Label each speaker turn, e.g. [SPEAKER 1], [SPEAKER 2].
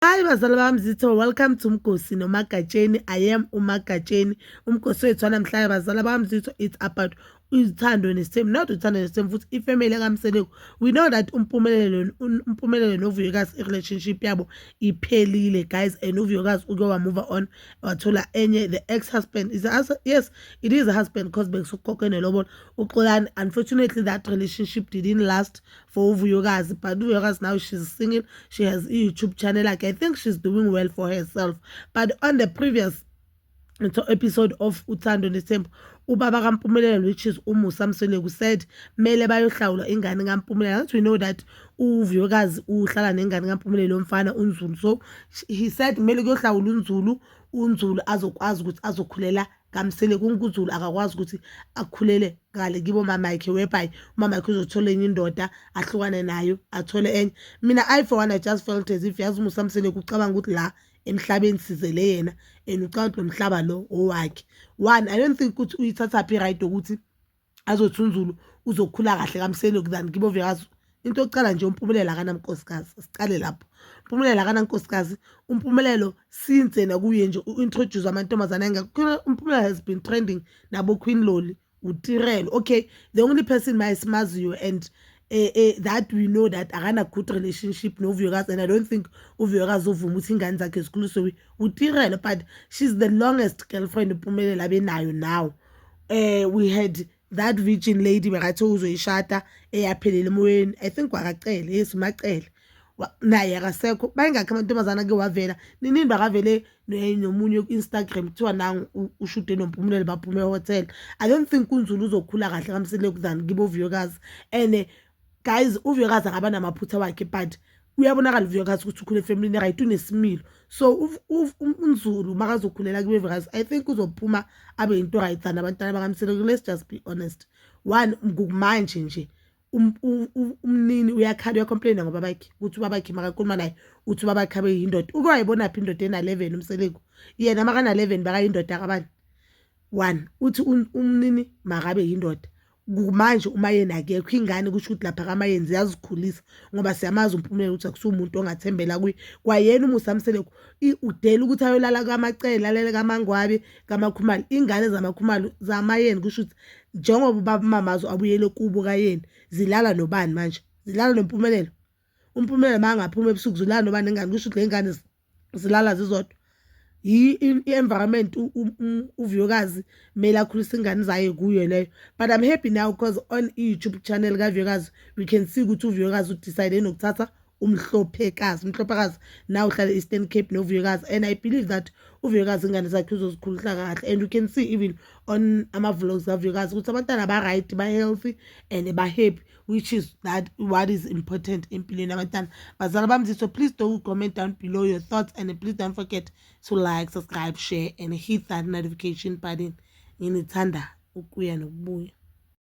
[SPEAKER 1] Hi bazali bami Zitho, welcome to Mgosi noMagatsheni. I am uMagatsheni. Umgosi wethu namhlanje bazali bami Zitho, it's about uthando nesithembu, not uthando nesithembu futhi ifamily kaMseleko. We know that umpumelelo noVuyokazi i-relationship yabo iphelile guys, and uVuyokazi uke move on wathola enye. The ex-husband is yes, it is a husband because bekusukhokhe nelobolo uXolani. Unfortunately that relationship didn't last for uVuyokazi, but uVuyokazi now she's singing, she has a YouTube channel. Like I think she's doing well for herself. But on the previous episode of Uthando Nesithembu, ubaba kaMpumelelo, which is uMusa Mseleko, said mele bayohlawula ingane kaMpumelelo. We know that uVuyokazi uhlala nengane kaMpumelelo umfana uNzulu, so he said mele kuyohlawula uNzulu azokwazi ukuthi azokhulela kaMseleko. uNkuzulu akakwazi ukuthi akhulele ngale kibo mamakhe, whereby umamakhe uzothola enye indoda ahlukane nayo athole enye. Mina for one I just felt as if yazi uMusa Mseleko ucabanga ukuthi la emhlabeni sizele yena and ucabanga lo mhlaba lo owakhe. One, I don't think ukuthi uyithatha phi right ukuthi azothi uNzulu uzokhula kahle kaMseleko than kibo Vuyokazi. Into yokucala nje uMpumelelo akanankosikazi, sicale lapho. uMpumelelo akanankosikazi. uMpumelelo since na kuye nje uintroduce amantombazana engakho. uMpumelelo has been trending nabo Queen Loli, uTirelo. Okay, the only person mayimaziyo and that we know that akana good relationship noVuyokazi, and I don't think uVuyokazi uvuma ukuthi ingane zakhe zikhuliswe uTirelo, but she's the longest girlfriend uMpumelelo abenayo now. We had that virgin lady bekathi uzoyishada eyaphelele emoyeni. I think wakacele, yes umacele naye akasekho. Bayingakho amantombazana ke wavela nini bakavele nomunye ku-Instagram kuthiwa nangu ushude noMpumelelo baphume ehotel. I don't think uNzulu uzokhula kahle kaMseleko than kibo Vuyokazi. And guys, uVuyokazi angaba namaphutha wakhe, but uyabonakala uVuyokazi ukuthi ukhule family right, unesimilo. So uNzulu makazokhulela kibo Vuyokazi, I think uzophuma abe into right than abantwana bakaMseleko. Let's just be honest. One, ngokumanje nje umnini uyakhala uyacomplaina ngoba bakhe ukuthi babakhe makakhuluma naye uthi babakhe abe yindoda. Uke wayibona phi indoda ena11 uMseleko? Yena makana 11 bakayindoda kabani? One, uthi umnini makabe yindoda. Manje uma yena akekho ingane kusho ukuthi lapha kamayenzi yazikhulisa ngoba siyamazi uMpumelelo ukuthi akusumuntu ongathembela kuye. Kwayena uMusa Mseleko udela ukuthi ayolala kaMacele, alele kaMangwabe, kaMakhumalo. Ingane zamaKhumalo zamayeni kusho ukuthi njengoba ubaba mamazo abuyele kubo kayeni zilala nobani manje? Zilala noMpumelelo. uMpumelelo mangaphuma ebusuku zilala nobani ingane? Kusho ukuthi le ngane zilala zizodwa. I-environment uVuyokazi mele akhulisa ingane zayo kuyo leyo. But I'm happy now because on YouTube channel kaVuyokazi we can see ukuthi uVuyokazi udecide nokuthatha umhlophekazi now uhlala Eastern Cape noVuyokazi, and I believe that uVuyokazi ingane zakhe uzozikhulisa kahle. And you can see even on ama-vlogs kaVuyokazi ukuthi abantwana ba-right, ba-healthy and ba-happy, which is that what is important empilweni abantwana. Bazali bami Zitho, please don't comment down below your thoughts, and please don't forget to like, subscribe, share and hit that notification button. Nginithanda ukuya nokubuya.